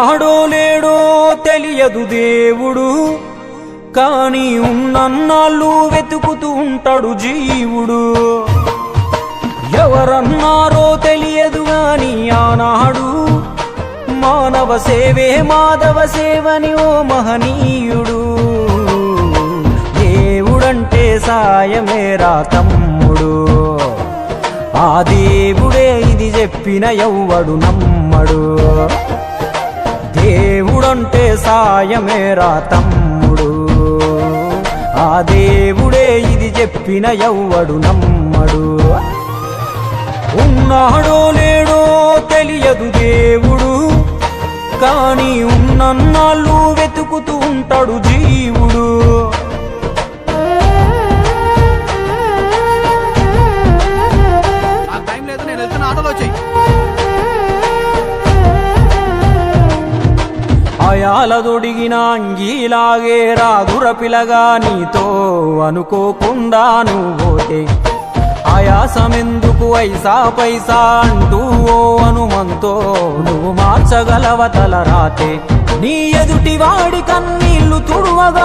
ఉన్నాడో లేడో తెలియదు దేవుడు, కాని ఉన్నన్నాళ్ళు వెతుకుతూ ఉంటాడు జీవుడు. ఎవరన్నారో తెలియదు గాని ఆనాడు మానవ సేవే మాధవ సేవని ఓ మహనీయుడు. దేవుడంటే సాయమేరా తమ్ముడు, ఆ దేవుడే ఇది చెప్పిన ఎవ్వడు నమ్మడు. దేవుడంటే సాయమేరా తమ్ముడు, ఆ దేవుడే ఇది చెప్పిన ఎవ్వడు నమ్మడు. ఉన్నాడో లేడో తెలియదు దేవుడు, కాని ఉన్నన్నాళ్ళు వెతుకుతూ ఉంటాడు జీవుడు. అయాలదొడిగిన అంగీలాగే రాదుర పిలగా నీతో అనుకోకుండా నువ్వోతే, ఆయాసమెందుకు ఐసా పైసా అంటూ ఓ అనుమంతో నువ్వు మార్చగలవ తల రాతే. నీ ఎదుటి వాడి కన్నీళ్లు తుడువగా